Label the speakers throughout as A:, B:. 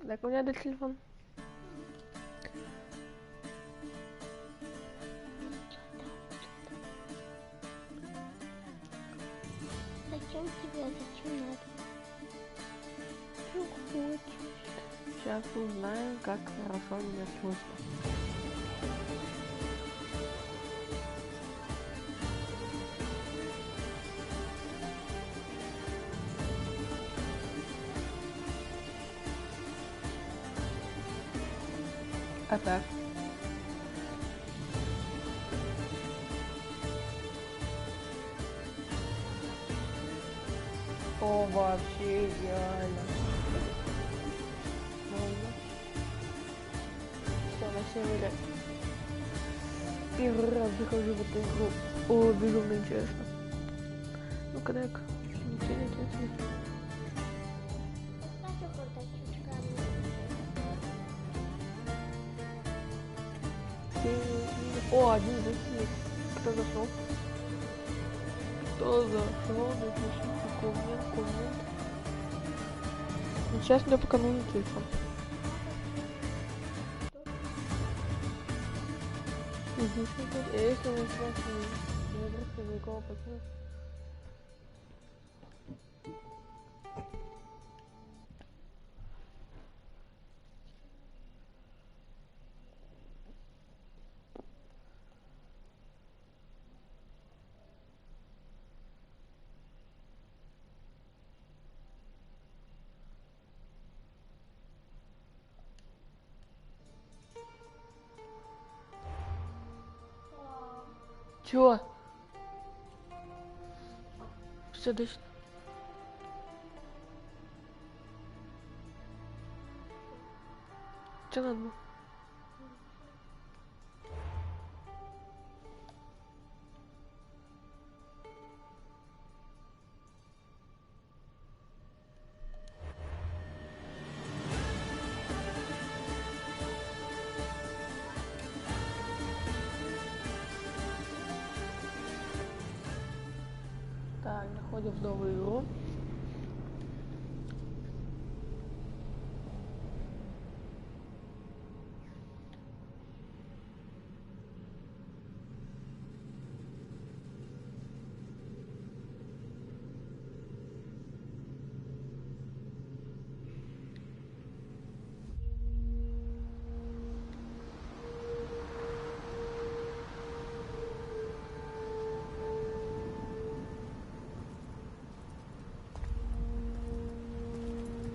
A: Так, у меня до телефон.
B: Зачем тебе? Зачем надо? Что хочешь?
A: Сейчас узнаем, как хорошо меня слышно. А так? О, вообще идеально. Можно. Все, начнем играть. Первый раз захожу в эту игру. О, безумно интересно. Ну-ка, дай-ка. Ничего не интересно. О, один зашли. Кто зашел? Кто зашел? Напишите коммент. Ну, сейчас мне пока нужен телефон. Если он просто не просто никого покинуть. Чего? Все дальше. Что надо? Так, заходим в новую игру.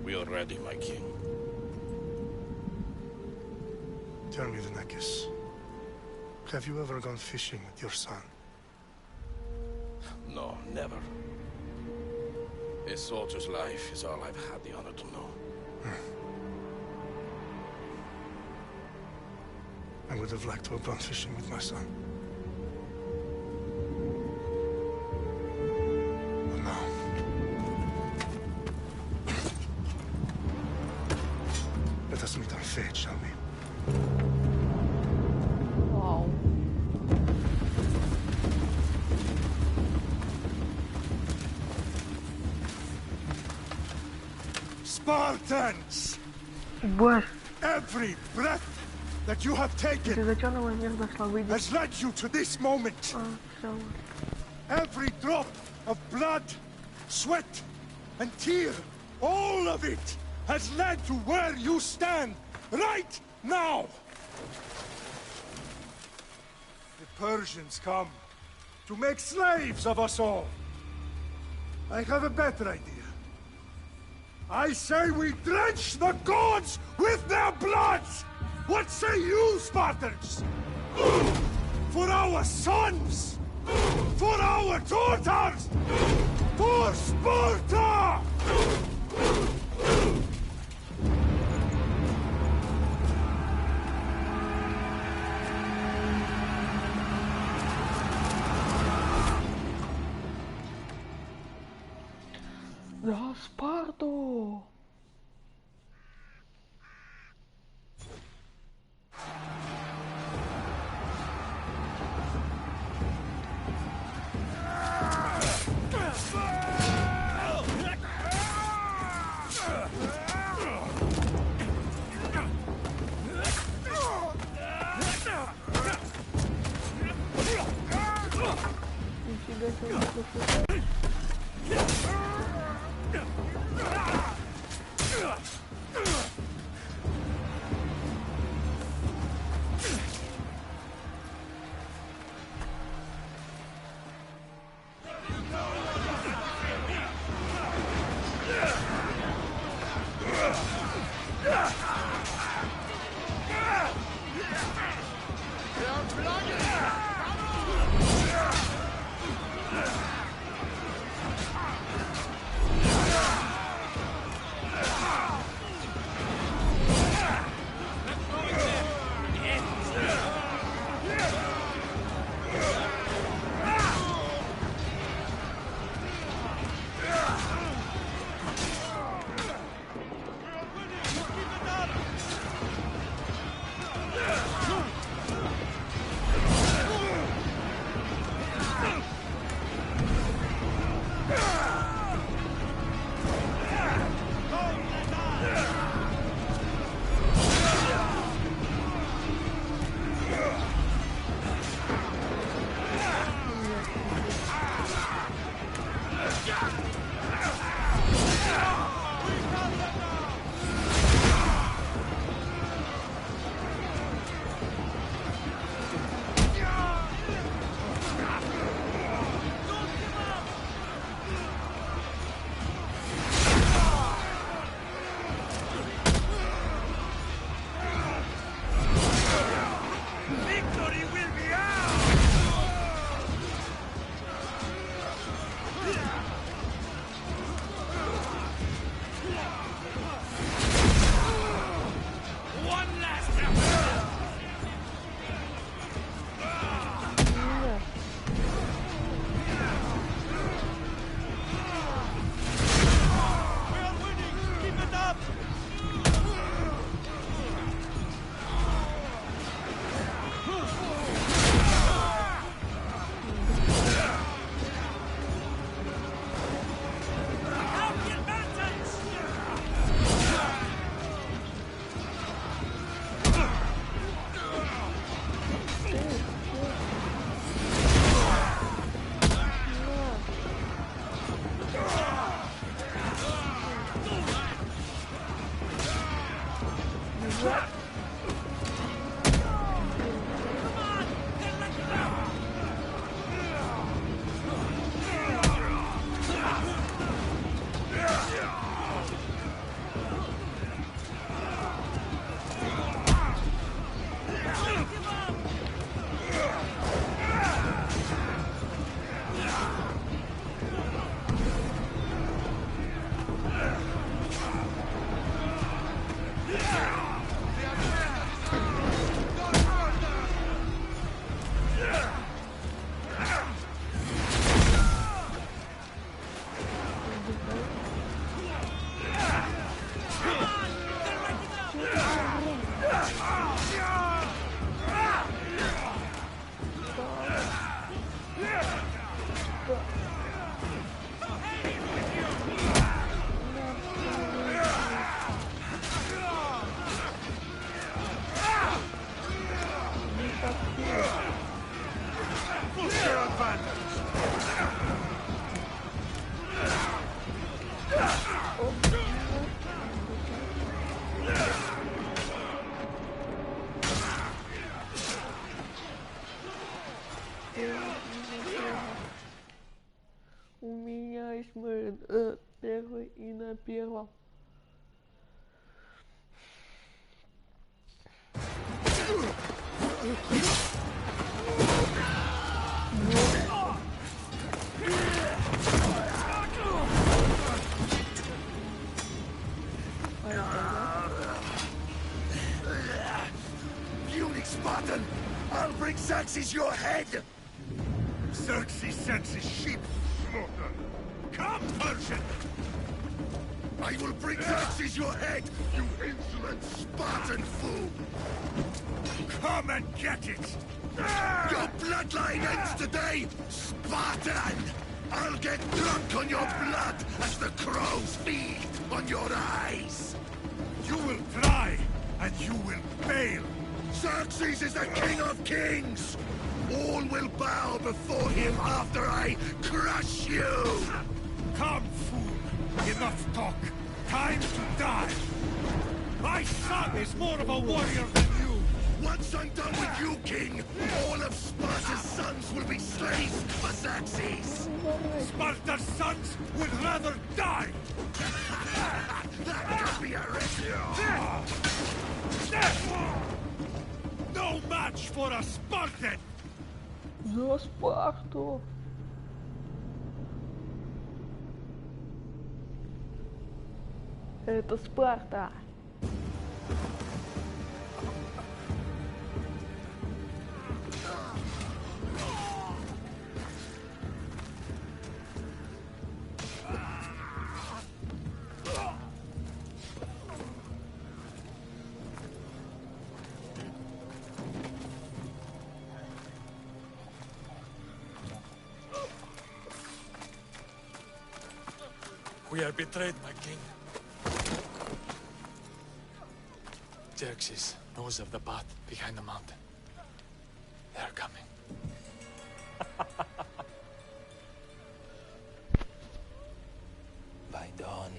C: We are ready, my king.
D: Tell me, Venekis, have you ever gone fishing with your son?
C: No, never. A soldier's life is all I've had the honor to know.
D: I would have liked to have gone fishing with my son. But no. Let us meet on fate, shall we?
A: Wow.
D: Spartans!
A: Боже,
D: Every breath that you have taken
A: ты зачем на мой мир зашла? Выйди.
D: has led you to this moment.
A: Все.
D: Every drop of blood, sweat, and tear, all of it has led to where you stand right now. The Persians come to make slaves of us all. I have a better idea. I say we drench the gods with their bloods! What say you, Spartans? For our sons! For our daughters! For Sparta!
A: За Спарту! У меня есть первый и на первом.
D: Spartan! I'll bring Xerxes your head! Xerxes sends his sheep slaughter. Come, Persian! I will bring Xerxes your head, you insolent Spartan fool! Come and get it! Your bloodline ends today, Spartan! I'll get drunk on your blood as the crows feed on your eyes! You will try, and you will fail!
C: Xerxes is the king of kings! All will bow before him after I crush you!
D: Come, fool! Enough talk! Time to die! My son is more of a warrior than you!
C: Once I'm done with you, king, all of Sparta's sons will be slaves for Xerxes!
D: Sparta's sons would rather die!
C: That could be a risk!
D: No match for a Spartan!
A: За Спарту. Это Спарта.
E: We are betrayed, my king. Xerxes knows of the path behind the mountain. They are coming.
F: By dawn,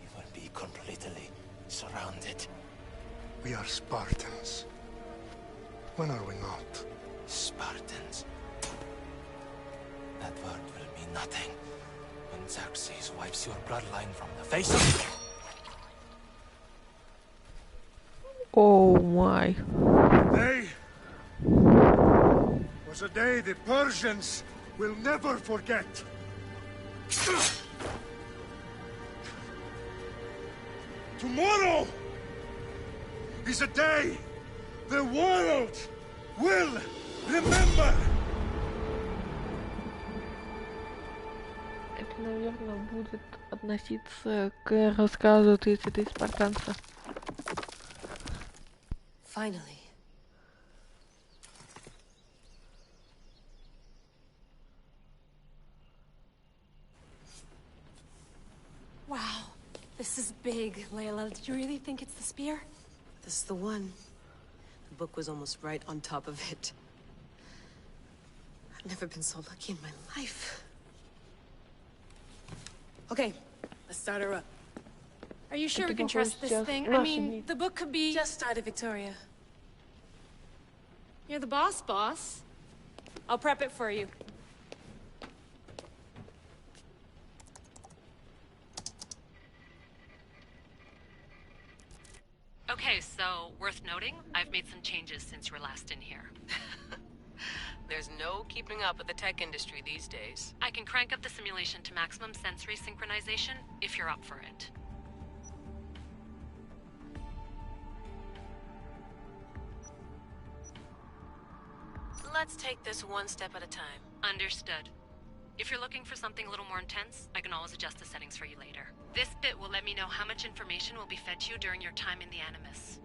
F: you will be completely surrounded.
D: We are Spartans. When are we not?
F: Spartans. That word will mean nothing when Xerxes wipes your bloodline from the face of...
A: Oh my.
D: Day was a day the Persians will never forget. Tomorrow is a day the world will remember.
A: Это, наверное, будет относиться к рассказу 30 спартанцев.
G: Finally. Wow, this is big, Layla. Did you really think it's the spear?
H: This is the one. The book was almost right on top of it. I've never been so lucky in my life. Okay, let's start her up.
G: Are you sure we can
A: pохоже
G: trust this
A: сейчас
G: thing? I
A: наши
G: mean,
A: дни.
G: the book could be...
H: Just started, Victoria.
G: You're the boss. I'll prep it for you.
I: Okay, so worth noting, I've made some changes since you were last in here.
H: There's no keeping up with the tech industry these days.
I: I can crank up the simulation to maximum sensory synchronization if you're up for it.
H: Let's take this one step at a time.
I: Understood. If you're looking for something a little more intense, I can always adjust the settings for you later. This bit will let me know how much information will be fed to you during your time in the Animus.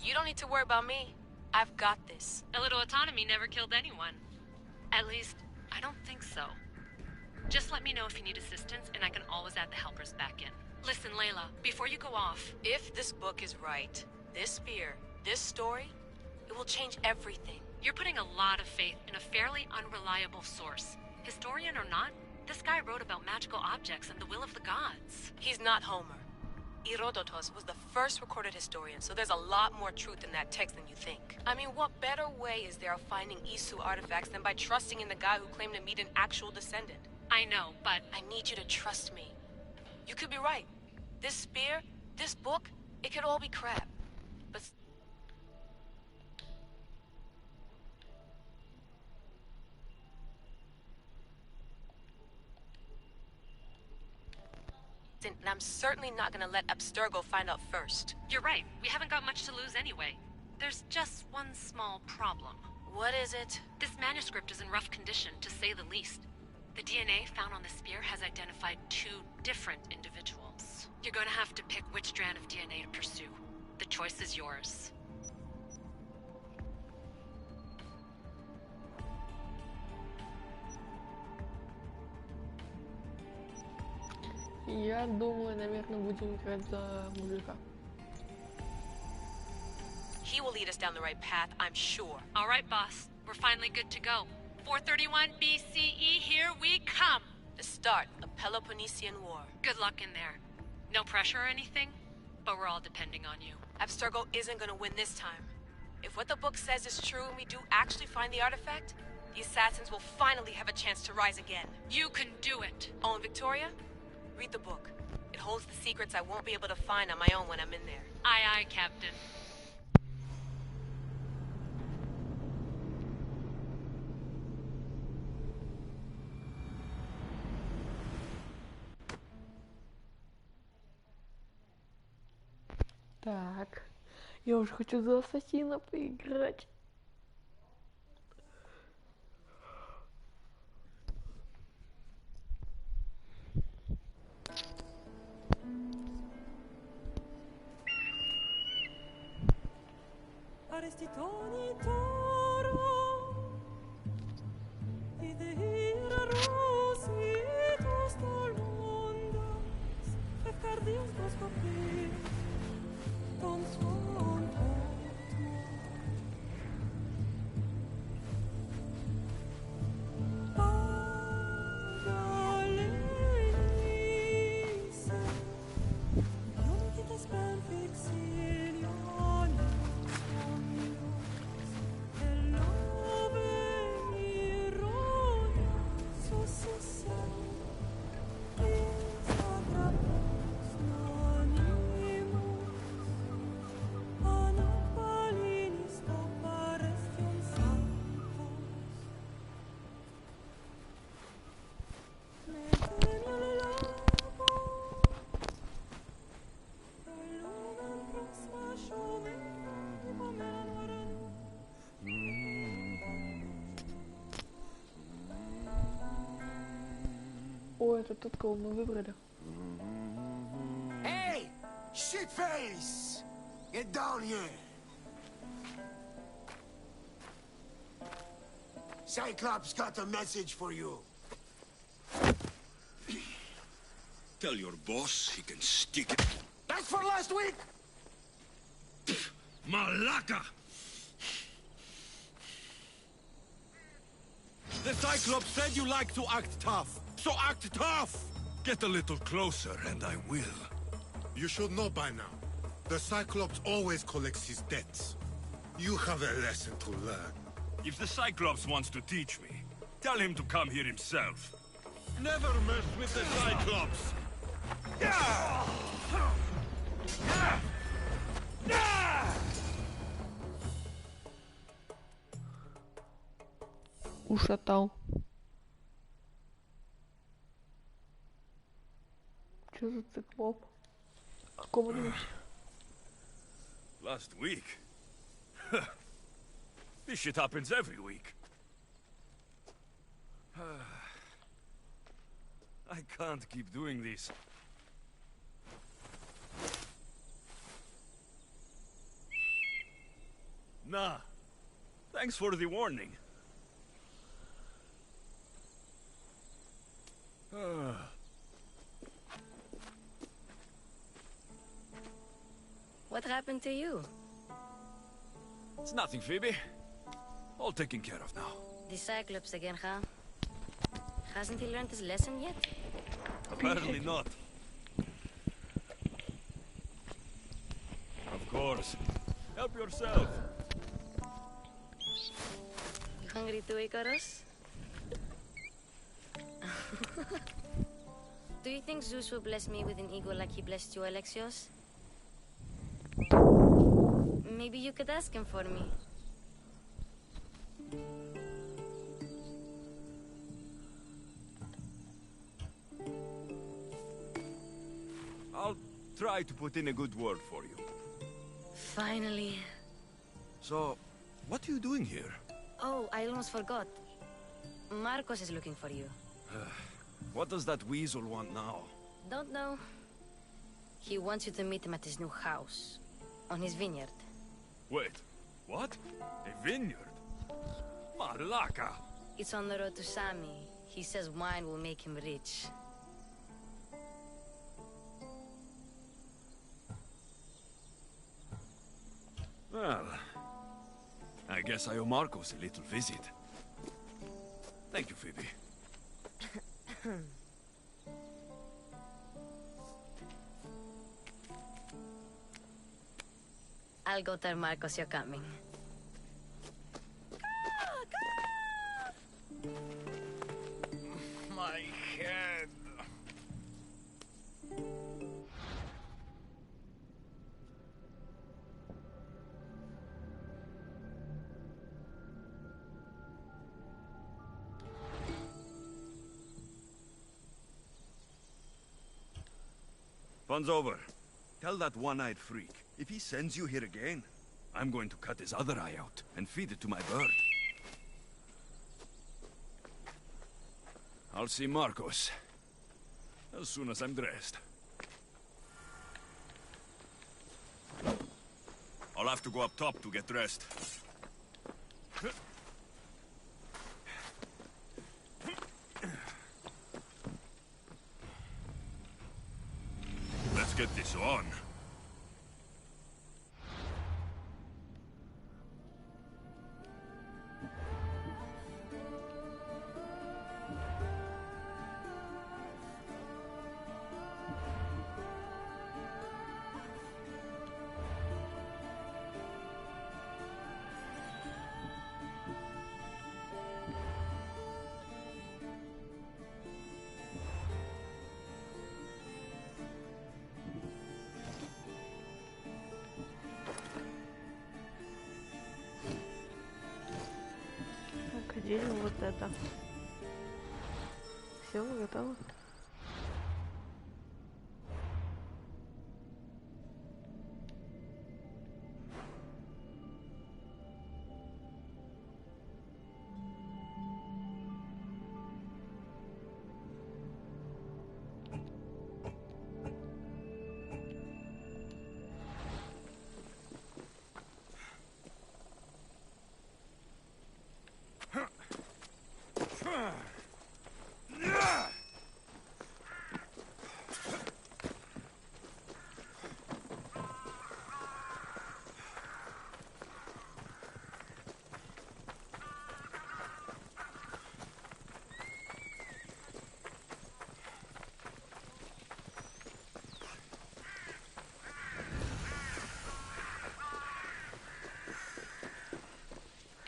H: You don't need to worry about me. I've got this.
I: A little autonomy never killed anyone. At least, I don't think so. Just let me know if you need assistance, and I can always add the helpers back in. Listen, Layla, before you go off...
H: If this book is right, this spear, this story, it will change everything.
I: You're putting a lot of faith in a fairly unreliable source. Historian or not, this guy wrote about magical objects and the will of the gods.
H: He's not Homer. Herodotus was the first recorded historian, so there's a lot more truth in that text than you think. I mean, what better way is there of finding Isu artifacts than by trusting in the guy who claimed to meet an actual descendant?
I: I know, but...
H: I need you to trust me. You could be right. This spear, this book, it could all be crap. But... and I'm certainly not gonna let Abstergo find out first.
I: You're right. We haven't got much to lose anyway. There's just one small problem.
H: What is it?
I: This manuscript is in rough condition, to say the least. The DNA found on the spear has identified 2 different individuals. You're going to have to pick which strand of DNA to pursue. The choice is yours.
A: Я думаю, наверное, будем играть за мужика.
H: He will lead us down the right path, I'm sure.
I: All right, boss. We're finally good to go. 431 BCE, here we come!
H: The start of Peloponnesian War.
I: Good luck in there. No pressure or anything, but we're all depending on you.
H: Abstergo isn't gonna win this time. If what the book says is true and we do actually find the artifact, the Assassins will finally have a chance to rise again.
I: You can do it!
H: Oh, and Victoria? Read the book. It holds the secrets I won't be able to find on my own when I'm in there.
I: Aye, aye, Captain.
A: Так, я уже хочу за Асасина поиграть. О, это тот, кого мы выбрали.
C: Hey! Shitface! Get down here! Cyclops got a message for you.
D: Tell your boss he can stick it.
C: That's for last week!
D: Malaka! The Cyclops said you like to act tough. So act tough! Get a little closer and I will.
J: You should know by now. The Cyclops always collects his debts. You have a lesson to learn.
D: If the Cyclops wants to teach me, tell him to come here himself. Never mess with the Cyclops!
A: Ушатал. Что за циклоп? Какого вообще?
D: Last week? This shit happens every week. I can't keep doing this. Nah. Thanks for the warning.
K: What happened to you?
D: It's nothing, Phoebe. All taken care of now.
K: The Cyclops again, huh? Hasn't he learned his lesson yet?
D: Apparently not. Of course. Help yourself.
K: You hungry too, Icarus? Do you think Zeus will bless me with an ego like he blessed you, Alexios? Maybe you could ask him for me.
D: I'll try to put in a good word for you.
K: Finally.
D: So, what are you doing here?
K: Oh, I almost forgot. Marcos is looking for you.
D: What does that weasel want now?
K: Don't know. He wants you to meet him at his new house. on his vineyard.
L: Wait, what? A vineyard? Malaka!
K: It's on the road to Sami. He says wine will make him rich.
L: Well, I guess I owe Marcos a little visit. Thank you, Phoebe.
K: I'll go tell Marcos you're coming.
L: My head. Fun's over. Tell that one-eyed freak, if he sends you here again, I'm going to cut his other eye out and feed it to my bird. I'll see Marcos as soon as I'm dressed. I'll have to go up top to get dressed. Let's get this on.
A: Делим вот это. Все, мы готовы.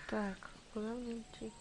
A: Так, куда мне идти?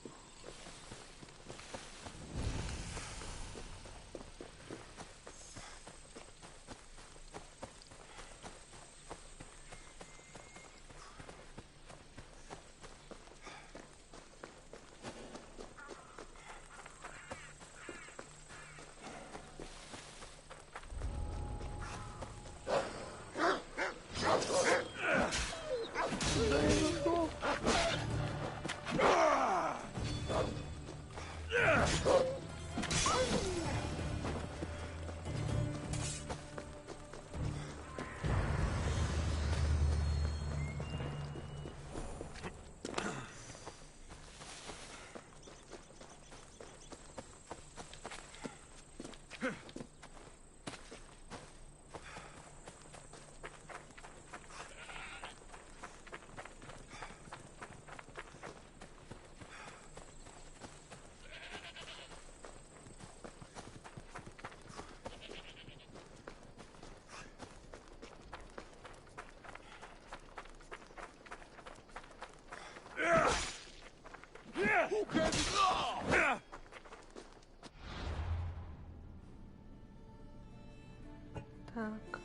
A: Так.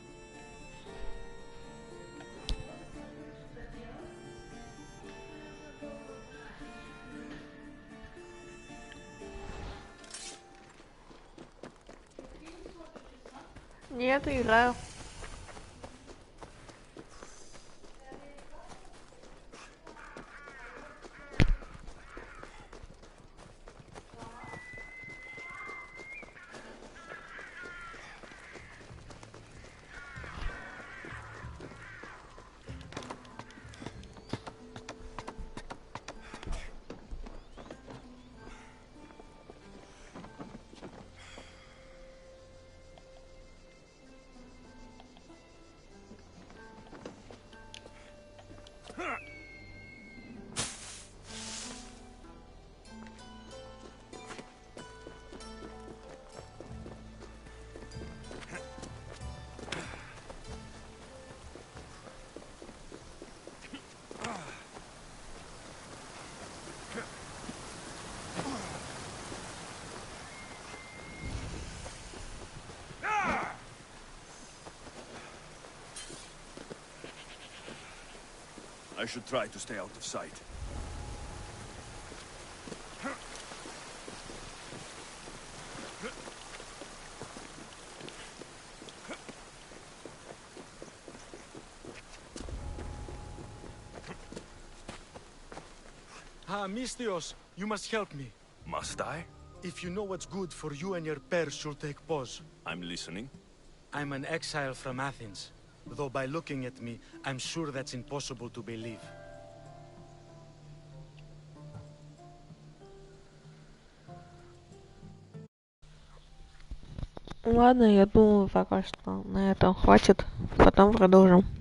A: Нет, играю.
L: I should try to stay out of sight.
M: Mistios, you must help me.
L: Must I?
M: If you know what's good for you and your pairs, you'll take pause.
L: I'm listening.
M: I'm an exile from Athens. Though by looking at me, I'm sure that's impossible to believe.
A: Ладно, я думаю, пока что на этом хватит. Потом продолжим.